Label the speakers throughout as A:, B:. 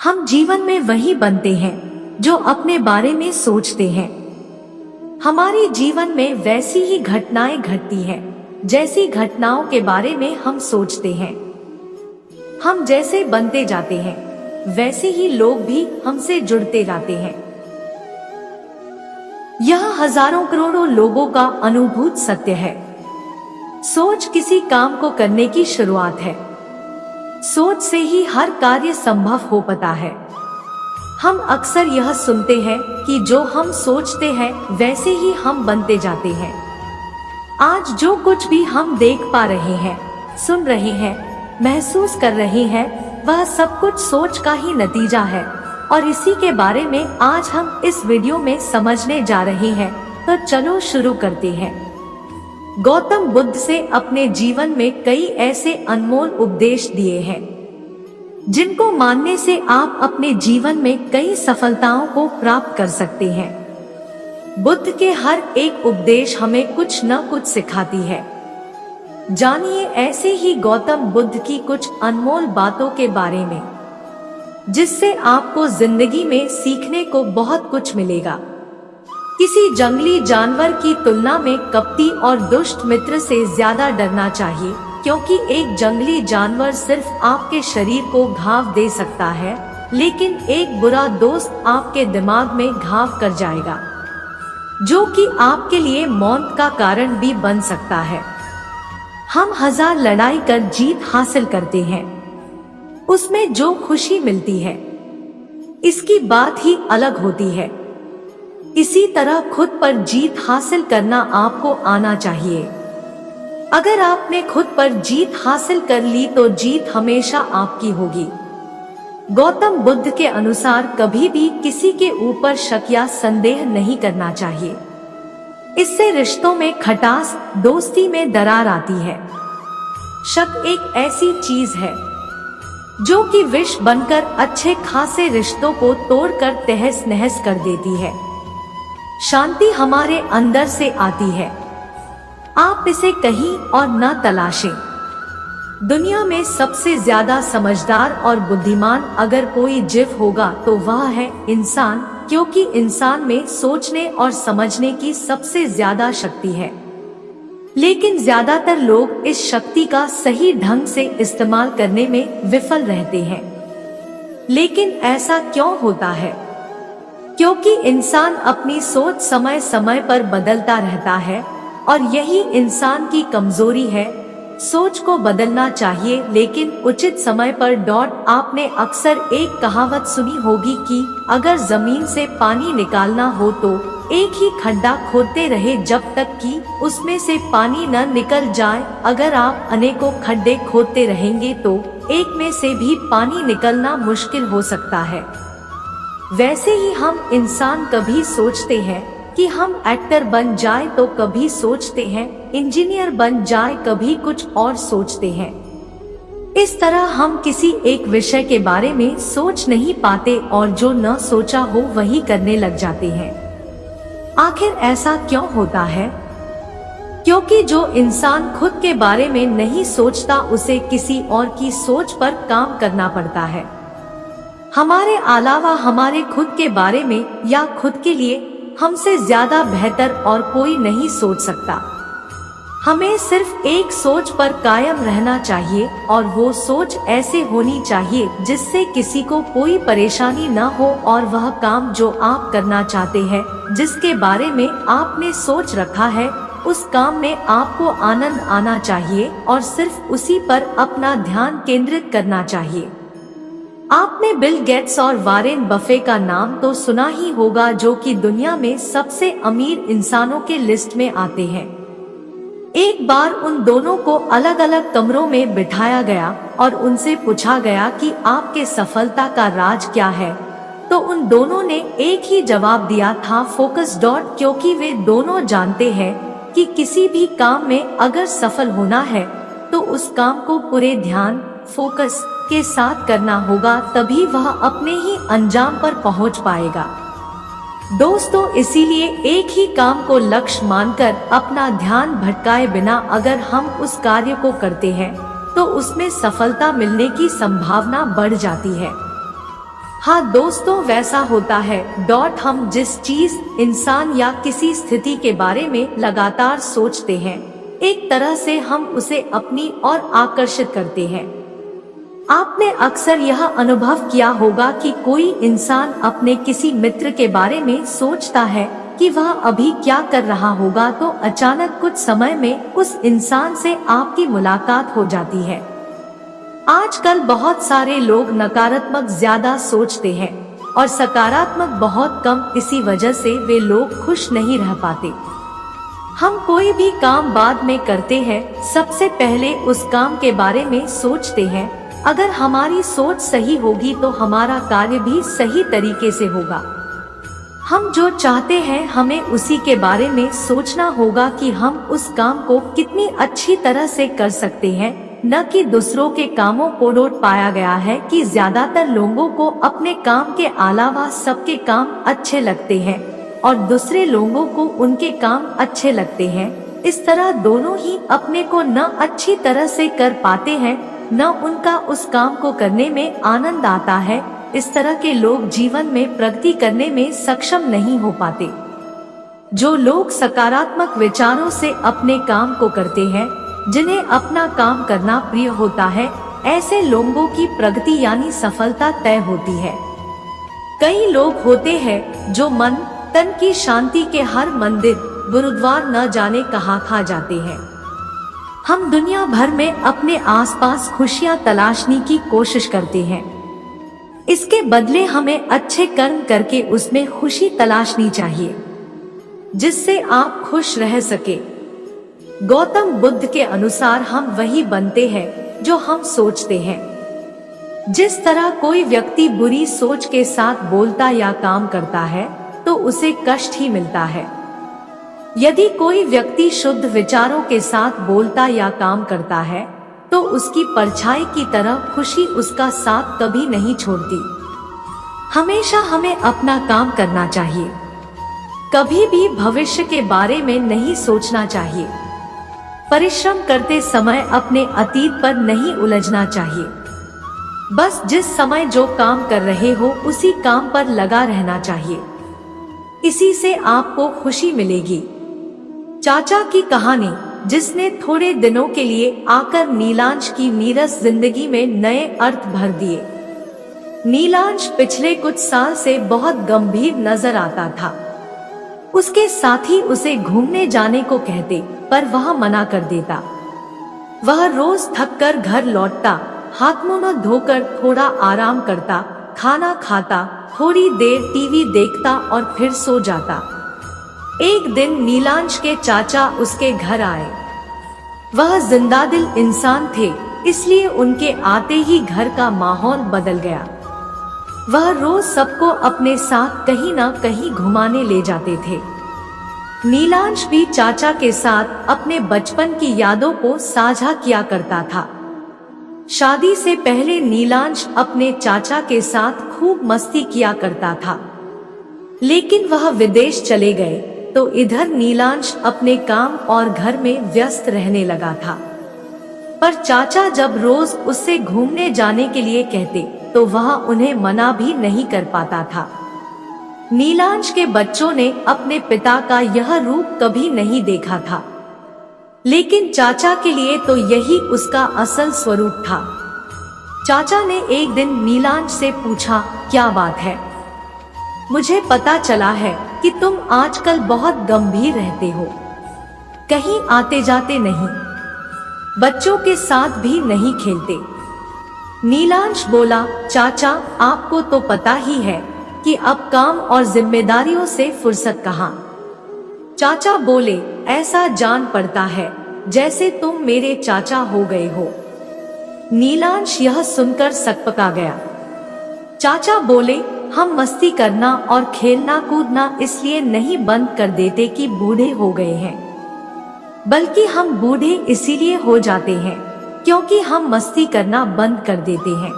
A: हम जीवन में वही बनते हैं जो अपने बारे में सोचते हैं। हमारे जीवन में वैसी ही घटनाएं घटती हैं जैसी घटनाओं के बारे में हम सोचते हैं। हम जैसे बनते जाते हैं वैसे ही लोग भी हमसे जुड़ते जाते हैं। यह हजारों करोड़ों लोगों का अनुभूत सत्य है। सोच किसी काम को करने की शुरुआत है। सोच से ही हर कार्य संभव हो पाता है। हम अक्सर यह सुनते हैं कि जो हम सोचते हैं वैसे ही हम बनते जाते हैं। आज जो कुछ भी हम देख पा रहे हैं, सुन रहे हैं, महसूस कर रहे हैं, वह सब कुछ सोच का ही नतीजा है और इसी के बारे में आज हम इस वीडियो में समझने जा रहे हैं। तो चलो शुरू करते हैं। गौतम बुद्ध से अपने जीवन में कई ऐसे अनमोल उपदेश दिए हैं जिनको मानने से आप अपने जीवन में कई सफलताओं को प्राप्त कर सकते हैं। बुद्ध के हर एक उपदेश हमें कुछ न कुछ सिखाती है। जानिए ऐसे ही गौतम बुद्ध की कुछ अनमोल बातों के बारे में जिससे आपको जिंदगी में सीखने को बहुत कुछ मिलेगा। किसी जंगली जानवर की तुलना में कपटी और दुष्ट मित्र से ज्यादा डरना चाहिए, क्योंकि एक जंगली जानवर सिर्फ आपके शरीर को घाव दे सकता है, लेकिन एक बुरा दोस्त आपके दिमाग में घाव कर जाएगा, जो कि आपके लिए मौत का कारण भी बन सकता है। हम 1000 लड़ाई कर जीत हासिल करते हैं, उसमें जो खुशी मिलती है इसकी बात ही अलग होती है। इसी तरह खुद पर जीत हासिल करना आपको आना चाहिए। अगर आपने खुद पर जीत हासिल कर ली तो जीत हमेशा आपकी होगी। गौतम बुद्ध के अनुसार कभी भी किसी के ऊपर शक या संदेह नहीं करना चाहिए। इससे रिश्तों में खटास, दोस्ती में दरार आती है। शक एक ऐसी चीज है जो कि विष बनकर अच्छे खासे रिश्तों को तोड़कर तहस नहस कर देती है। शांति हमारे अंदर से आती है, आप इसे कहीं और न तलाशें। दुनिया में सबसे ज्यादा समझदार और बुद्धिमान अगर कोई जीव होगा तो वह है इंसान, क्योंकि इंसान में सोचने और समझने की सबसे ज्यादा शक्ति है। लेकिन ज्यादातर लोग इस शक्ति का सही ढंग से इस्तेमाल करने में विफल रहते हैं। लेकिन ऐसा क्यों होता है? क्योंकि इंसान अपनी सोच समय समय पर बदलता रहता है और यही इंसान की कमजोरी है। सोच को बदलना चाहिए, लेकिन उचित समय पर। आपने अक्सर एक कहावत सुनी होगी कि अगर जमीन से पानी निकालना हो तो एक ही खड्डा खोदते रहे जब तक कि उसमें से पानी न निकल जाए। अगर आप अनेकों खड्डे खोदते रहेंगे तो एक में से भी पानी निकलना मुश्किल हो सकता है। वैसे ही हम इंसान कभी सोचते हैं कि हम एक्टर बन जाए तो कभी सोचते हैं इंजीनियर बन जाए, कभी कुछ और सोचते हैं। इस तरह हम किसी एक विषय के बारे में सोच नहीं पाते और जो न सोचा हो वही करने लग जाते हैं। आखिर ऐसा क्यों होता है? क्योंकि जो इंसान खुद के बारे में नहीं सोचता उसे किसी और की सोच पर काम करना पड़ता है। हमारे अलावा हमारे खुद के बारे में या खुद के लिए हमसे ज्यादा बेहतर और कोई नहीं सोच सकता। हमें सिर्फ एक सोच पर कायम रहना चाहिए और वो सोच ऐसे होनी चाहिए जिससे किसी को कोई परेशानी न हो और वह काम जो आप करना चाहते हैं, जिसके बारे में आपने सोच रखा है, उस काम में आपको आनंद आना चाहिए और सिर्फ उसी पर अपना ध्यान केंद्रित करना चाहिए। आपने बिल गेट्स और वॉरेन बफे का नाम तो सुना ही होगा, जो कि दुनिया में सबसे अमीर इंसानों के लिस्ट में आते हैं। एक बार उन दोनों को अलग अलग कमरों में बिठाया गया और उनसे पूछा गया कि आपके सफलता का राज क्या है, तो उन दोनों ने एक ही जवाब दिया था, फोकस। क्योंकि वे दोनों जानते हैं कि किसी भी काम में अगर सफल होना है तो उस काम को पूरे ध्यान, फोकस के साथ करना होगा, तभी वह अपने ही अंजाम पर पहुंच पाएगा। दोस्तों, इसीलिए एक ही काम को लक्ष्य मानकर अपना ध्यान भटकाए बिना अगर हम उस कार्य को करते हैं तो उसमें सफलता मिलने की संभावना बढ़ जाती है। हाँ दोस्तों, वैसा होता है। हम जिस चीज, इंसान या किसी स्थिति के बारे में लगातार सोचते हैं, एक तरह से हम उसे अपनी ओर आकर्षित करते हैं। आपने अक्सर यह अनुभव किया होगा कि कोई इंसान अपने किसी मित्र के बारे में सोचता है कि वह अभी क्या कर रहा होगा, तो अचानक कुछ समय में उस इंसान से आपकी मुलाकात हो जाती है। आजकल बहुत सारे लोग नकारात्मक ज्यादा सोचते हैं और सकारात्मक बहुत कम। इसी वजह से वे लोग खुश नहीं रह पाते। हम कोई भी काम बाद में करते हैं, सबसे पहले उस काम के बारे में सोचते हैं। अगर हमारी सोच सही होगी तो हमारा कार्य भी सही तरीके से होगा। हम जो चाहते हैं हमें उसी के बारे में सोचना होगा कि हम उस काम को कितनी अच्छी तरह से कर सकते हैं, न कि दूसरों के कामों को। नोट पाया गया है कि ज्यादातर लोगों को अपने काम के अलावा सबके काम अच्छे लगते हैं और दूसरे लोगों को उनके काम अच्छे लगते हैं। इस तरह दोनों ही अपने को न अच्छी तरह से कर पाते हैं, न उनका उस काम को करने में आनंद आता है। इस तरह के लोग जीवन में प्रगति करने में सक्षम नहीं हो पाते। जो लोग सकारात्मक विचारों से अपने काम को करते हैं, जिन्हें अपना काम करना प्रिय होता है, ऐसे लोगों की प्रगति यानी सफलता तय होती है। कई लोग होते हैं जो मन तन की शांति के हर मंदिर गुरुद्वार न जाने कहाँ खा जाते हैं। हम दुनिया भर में अपने आसपास खुशियां तलाशने की कोशिश करते हैं। इसके बदले हमें अच्छे कर्म करके उसमें खुशी तलाशनी चाहिए, जिससे आप खुश रह सके। गौतम बुद्ध के अनुसार हम वही बनते हैं जो हम सोचते हैं। जिस तरह कोई व्यक्ति बुरी सोच के साथ बोलता या काम करता है तो उसे कष्ट ही मिलता है। यदि कोई व्यक्ति शुद्ध विचारों के साथ बोलता या काम करता है तो उसकी परछाई की तरह खुशी उसका साथ कभी नहीं छोड़ती। हमेशा हमें अपना काम करना चाहिए, कभी भी भविष्य के बारे में नहीं सोचना चाहिए। परिश्रम करते समय अपने अतीत पर नहीं उलझना चाहिए। बस जिस समय जो काम कर रहे हो उसी काम पर लगा रहना चाहिए। इसी से आपको खुशी मिलेगी। चाचा की कहानी, जिसने थोड़े दिनों के लिए आकर नीलांश की नीरस जिंदगी में नए अर्थ भर दिए। नीलांश पिछले कुछ साल से बहुत गंभीर नजर आता था। उसके साथी उसे घूमने जाने को कहते, पर वह मना कर देता। वह रोज थककर घर लौटता, हाथ मुंह धोकर थोड़ा आराम करता, खाना खाता, थोड़ी देर टीवी देखता और फिर सो जाता। एक दिन नीलांश के चाचा उसके घर आए। वह जिंदादिल इंसान थे, इसलिए उनके आते ही घर का माहौल बदल गया। वह रोज सबको अपने साथ कहीं ना कहीं घुमाने ले जाते थे। नीलांश भी चाचा के साथ अपने बचपन की यादों को साझा किया करता था। शादी से पहले नीलांश अपने चाचा के साथ खूब मस्ती किया करता था, लेकिन वह विदेश चले गए तो इधर नीलांश अपने काम और घर में व्यस्त रहने लगा था। पर चाचा जब रोज उससे घूमने जाने के लिए कहते तो वह उन्हें मना भी नहीं कर पाता था। नीलांश के बच्चों ने अपने पिता का यह रूप कभी नहीं देखा था, लेकिन चाचा के लिए तो यही उसका असल स्वरूप था। चाचा ने एक दिन नीलांश से पूछा, क्या बात है? मुझे पता चला है कि तुम आजकल बहुत गंभीर रहते हो, कहीं आते जाते नहीं, बच्चों के साथ भी नहीं खेलते। नीलांश बोला, चाचा आपको तो पता ही है कि अब काम और जिम्मेदारियों से फुर्सत कहाँ। चाचा बोले, ऐसा जान पड़ता है जैसे तुम मेरे चाचा हो गए हो। नीलांश यह सुनकर सकपका गया। चाचा बोले, हम मस्ती करना और खेलना कूदना इसलिए नहीं बंद कर देते कि बूढ़े हो गए हैं, बल्कि हम बूढ़े इसीलिए हो जाते हैं क्योंकि हम मस्ती करना बंद कर देते हैं।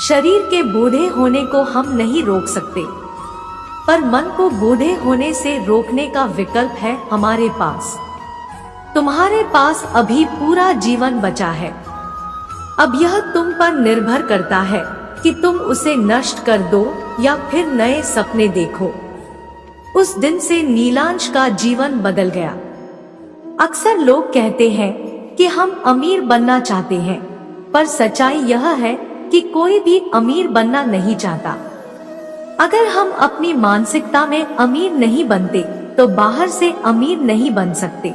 A: शरीर के बूढ़े होने को हम नहीं रोक सकते, पर मन को बूढ़े होने से रोकने का विकल्प है हमारे पास। तुम्हारे पास अभी पूरा जीवन बचा है। अब यह तुम पर निर्भर करता है कि तुम उसे नष्ट कर दो या फिर नए सपने देखो। उस दिन से नीलांश का जीवन बदल गया। अक्सर लोग कहते हैं कि हम अमीर बनना चाहते हैं, पर सच्चाई यह है कि कोई भी अमीर बनना नहीं चाहता। अगर हम अपनी मानसिकता में अमीर नहीं बनते तो बाहर से अमीर नहीं बन सकते।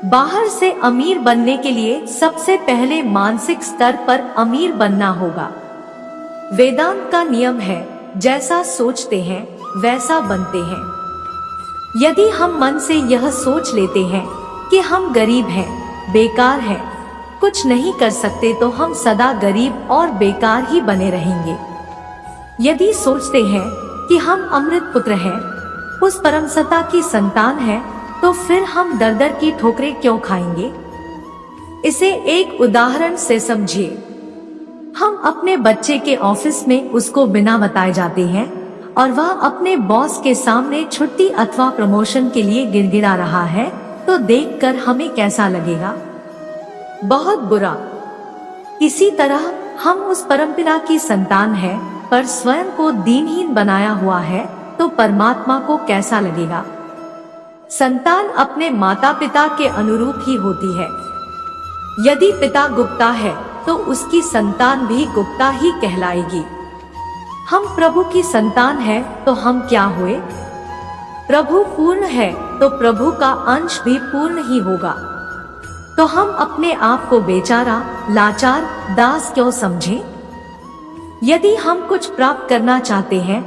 A: बाहर से अमीर बनने के लिए सबसे पहले मानसिक स्तर पर अमीर बनना होगा। वेदांत का नियम है, जैसा सोचते हैं वैसा बनते हैं। यदि हम मन से यह सोच लेते हैं कि हम गरीब हैं, बेकार हैं, कुछ नहीं कर सकते, तो हम सदा गरीब और बेकार ही बने रहेंगे। यदि सोचते हैं कि हम अमृत पुत्र हैं, उस परम सत्ता की संतान हैं, तो फिर हम दर दर की ठोकरें क्यों खाएंगे? इसे एक उदाहरण से समझिए। हम अपने बच्चे के ऑफिस में उसको बिना बताए जाते हैं और वह अपने बॉस के सामने छुट्टी अथवा प्रमोशन के लिए गिड़गिड़ा रहा है, तो देखकर हमें कैसा लगेगा? बहुत बुरा। इसी तरह हम उस परमपिता की संतान हैं, पर स्वयं को दीनहीन बनाया हुआ है, तो परमात्मा को कैसा लगेगा? संतान अपने माता पिता के अनुरूप ही होती है। यदि पिता गुप्ता है तो उसकी संतान भी गुप्ता ही कहलाएगी। हम प्रभु की संतान हैं तो हम क्या हुए? प्रभु पूर्ण है तो प्रभु का अंश भी पूर्ण ही होगा। तो हम अपने आप को बेचारा, लाचार, दास क्यों समझें? यदि हम कुछ प्राप्त करना चाहते हैं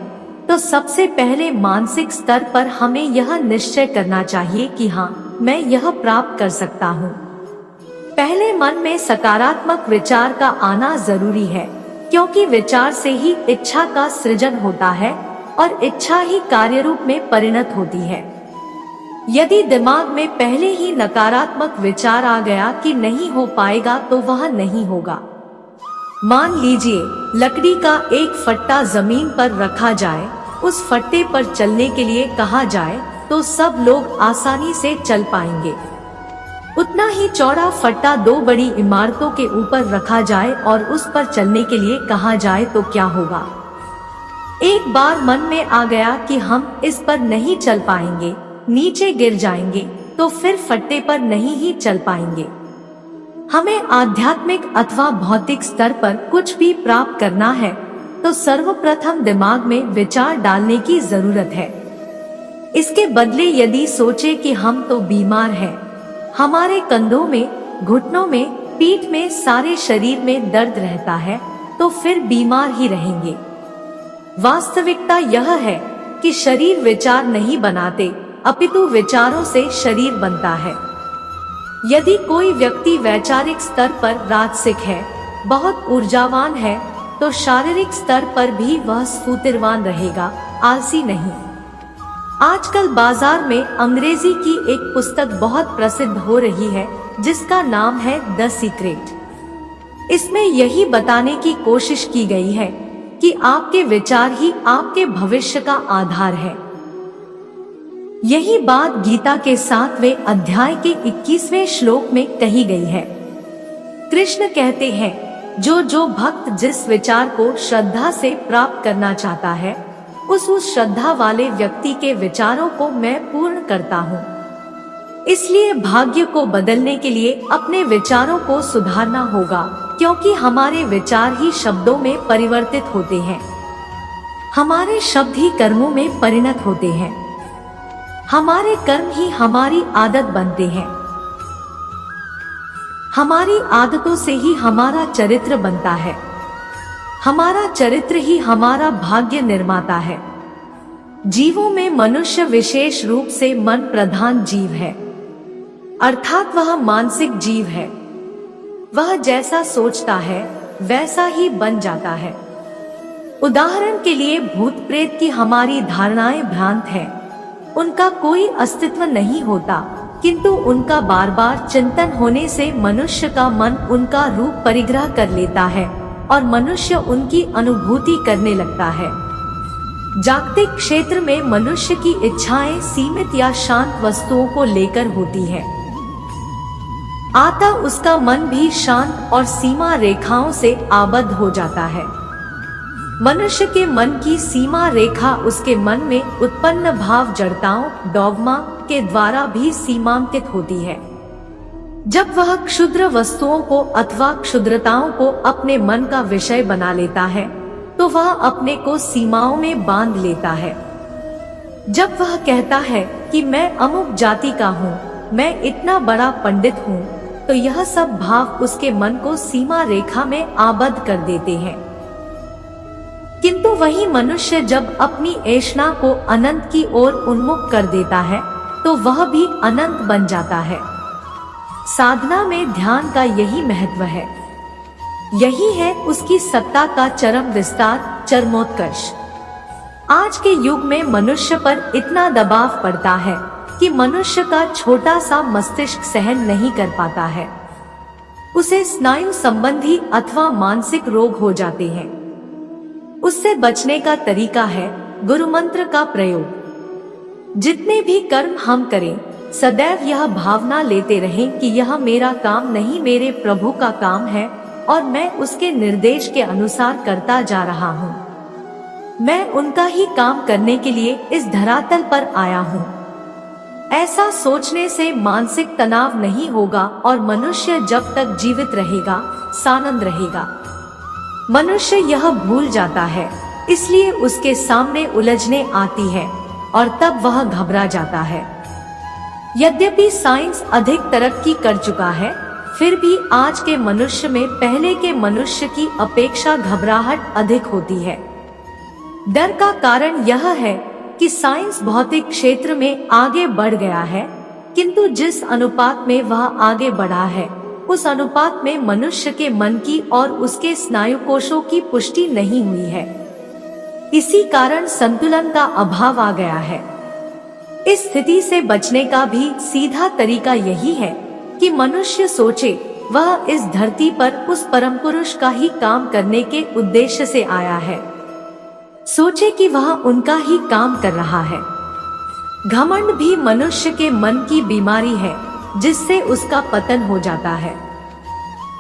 A: तो सबसे पहले मानसिक स्तर पर हमें यह निश्चय करना चाहिए कि हाँ, मैं यह प्राप्त कर सकता हूँ। पहले मन में सकारात्मक विचार का आना जरूरी है, क्योंकि विचार से ही इच्छा का सृजन होता है और इच्छा ही कार्य रूप में परिणत होती है। यदि दिमाग में पहले ही नकारात्मक विचार आ गया कि नहीं हो पाएगा, तो वह नहीं होगा। मान लीजिए लकड़ी का एक फट्टा जमीन पर रखा जाए, उस फट्टे पर चलने के लिए कहा जाए तो सब लोग आसानी से चल पाएंगे। उतना ही चौड़ा फट्टा दो बड़ी इमारतों के ऊपर रखा जाए और उस पर चलने के लिए कहा जाए तो क्या होगा? एक बार मन में आ गया कि हम इस पर नहीं चल पाएंगे, नीचे गिर जाएंगे, तो फिर फट्टे पर नहीं ही चल पाएंगे। हमें आध्यात्मिक अथवा भौतिक स्तर पर कुछ भी प्राप्त करना है तो सर्वप्रथम दिमाग में विचार डालने की जरूरत है। इसके बदले यदि सोचे कि हम तो बीमार हैं, हमारे कंधों में, घुटनों में, पीठ में, सारे शरीर में दर्द रहता है, तो फिर बीमार ही रहेंगे। वास्तविकता यह है कि शरीर विचार नहीं बनाते, अपितु विचारों से शरीर बनता है। यदि कोई व्यक्ति वैचारिक स्तर पर राजसिक है, बहुत ऊर्जावान है, तो शारीरिक स्तर पर भी वह स्फूर्तिवान रहेगा, आलसी नहीं। आजकल बाजार में अंग्रेजी की एक पुस्तक बहुत प्रसिद्ध हो रही है, जिसका नाम है द सीक्रेट। इसमें यही बताने की कोशिश की गई है कि आपके विचार ही आपके भविष्य का आधार है। यही बात गीता के 7वें अध्याय के 21वें श्लोक में कही गई है। कृष्ण कहते हैं, जो भक्त जिस विचार को श्रद्धा से प्राप्त करना चाहता है, उस श्रद्धा वाले व्यक्ति के विचारों को मैं पूर्ण करता हूँ। इसलिए भाग्य को बदलने के लिए अपने विचारों को सुधारना होगा, क्योंकि हमारे विचार ही शब्दों में परिवर्तित होते हैं। हमारे शब्द ही कर्मों में परिणत होते हैं। हमारे कर्म ही हमारी आदत बनते हैं। हमारी आदतों से ही हमारा चरित्र बनता है। हमारा चरित्र ही हमारा भाग्य निर्माता है। जीवों में मनुष्य विशेष रूप से मन प्रधान जीव है, अर्थात वह मानसिक जीव है। वह जैसा सोचता है वैसा ही बन जाता है। उदाहरण के लिए भूत प्रेत की हमारी धारणाएं भ्रांत हैं। उनका कोई अस्तित्व नहीं होता, किंतु उनका बार बार चिंतन होने से मनुष्य का मन उनका रूप परिग्रह कर लेता है और मनुष्य उनकी अनुभूति करने लगता है। जागतिक क्षेत्र में मनुष्य की इच्छाएं सीमित या शांत वस्तुओं को लेकर होती है। आता उसका मन भी शांत और सीमा रेखाओं से आबद्ध हो जाता है। मनुष्य के मन की सीमा रेखा उसके मन में उत्पन्न भाव जड़ताओं डॉगमा के द्वारा भी सीमांकित होती है। जब वह क्षुद्र वस्तुओं को अथवा क्षुद्रताओं को अपने मन का विषय बना लेता है तो वह अपने को सीमाओं में बांध लेता है। जब वह कहता है कि मैं अमुक जाति का हूँ, मैं इतना बड़ा पंडित हूँ, तो यह सब भाव उसके मन को सीमा रेखा में आबद्ध कर देते हैं। किंतु वही मनुष्य जब अपनी ऐष्णा को अनंत की ओर उन्मुख कर देता है तो वह भी अनंत बन जाता है। साधना में ध्यान का यही महत्व है, यही है उसकी सत्ता का चरम विस्तार, चरमोत्कर्ष। आज के युग में मनुष्य पर इतना दबाव पड़ता है कि मनुष्य का छोटा सा मस्तिष्क सहन नहीं कर पाता है। उसे स्नायु संबंधी अथवा मानसिक रोग हो जाते हैं। उससे बचने का तरीका है गुरु मंत्र का प्रयोग। जितने भी कर्म हम करें, सदैव यह भावना लेते रहें कि यह मेरा काम नहीं, मेरे प्रभु का काम है और मैं उसके निर्देश के अनुसार करता जा रहा हूँ। मैं उनका ही काम करने के लिए इस धरातल पर आया हूँ। ऐसा सोचने से मानसिक तनाव नहीं होगा और मनुष्य जब तक जीवित रहेगा सानंद रहेगा। मनुष्य यह भूल जाता है, इसलिए उसके सामने उलझने आती है और तब वह घबरा जाता है। यद्यपि साइंस अधिक तरक्की कर चुका है, फिर भी आज के मनुष्य में पहले के मनुष्य की अपेक्षा घबराहट अधिक होती है। डर का कारण यह है कि साइंस भौतिक क्षेत्र में आगे बढ़ गया है, किंतु जिस अनुपात में वह आगे बढ़ा है उस अनुपात में मनुष्य के मन की और उसके स्नायु कोशों की पुष्टि नहीं हुई है। इसी कारण संतुलन का अभाव आ गया है। इस स्थिति से बचने का भी सीधा तरीका यही है कि मनुष्य सोचे वह इस धरती पर उस परम पुरुष का ही काम करने के उद्देश्य से आया है। सोचे कि वह उनका ही काम कर रहा है। घमंड भी मनुष्य के मन की बीमारी है जिससे उसका पतन हो जाता है।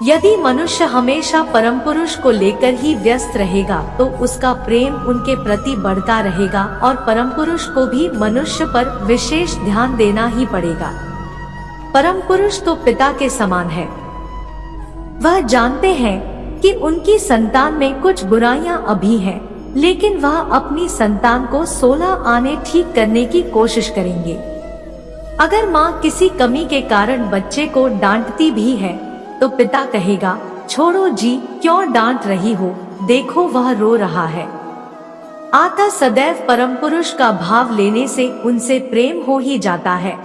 A: यदि मनुष्य हमेशा परम पुरुष को लेकर ही व्यस्त रहेगा तो उसका प्रेम उनके प्रति बढ़ता रहेगा और परम पुरुष को भी मनुष्य पर विशेष ध्यान देना ही पड़ेगा। परम पुरुष तो पिता के समान है। वह जानते हैं कि उनकी संतान में कुछ बुराइयां अभी हैं, लेकिन वह अपनी संतान को 16 आने ठीक करने की कोशिश करेंगे। अगर माँ किसी कमी के कारण बच्चे को डांटती भी है तो पिता कहेगा, छोड़ो जी, क्यों डांट रही हो, देखो वह रो रहा है। आता सदैव परम पुरुष का भाव लेने से उनसे प्रेम हो ही जाता है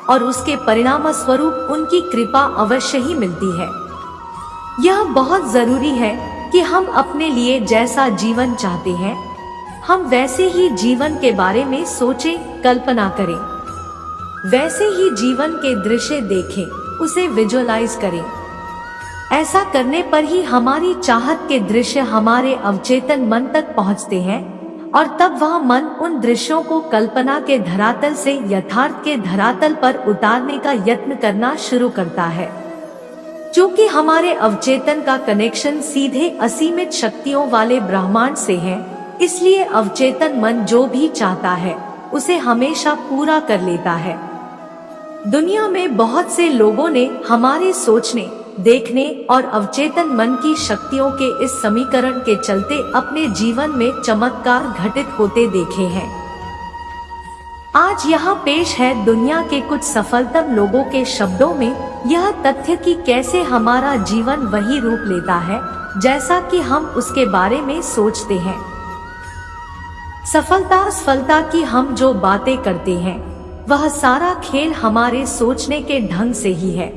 A: और उसके परिणाम स्वरूप उनकी कृपा अवश्य ही मिलती है। यह बहुत जरूरी है कि हम अपने लिए जैसा जीवन चाहते हैं, हम वैसे ही जीवन के बारे में सोचें, कल्पना करें, वैसे ही जीवन के दृश्य देखें, उसे विजुअलाइज करें। ऐसा करने पर ही हमारी चाहत के दृश्य हमारे अवचेतन मन तक पहुंचते हैं और तब वह मन उन दृश्यों को कल्पना के धरातल से यथार्थ के धरातल पर उतारने का यत्न करना शुरू करता है। चूंकि हमारे अवचेतन का कनेक्शन सीधे असीमित शक्तियों वाले ब्रह्मांड से है, इसलिए अवचेतन मन जो भी चाहता है उसे हमेशा पूरा कर लेता है। दुनिया में बहुत से लोगों ने हमारे सोचने, देखने और अवचेतन मन की शक्तियों के इस समीकरण के चलते अपने जीवन में चमत्कार घटित होते देखे हैं। आज यहाँ पेश है दुनिया के कुछ सफलतम लोगों के शब्दों में यह तथ्य कि कैसे हमारा जीवन वही रूप लेता है जैसा कि हम उसके बारे में सोचते हैं। सफलता की हम जो बातें करते हैं वह सारा खेल हमारे सोचने के ढंग से ही है।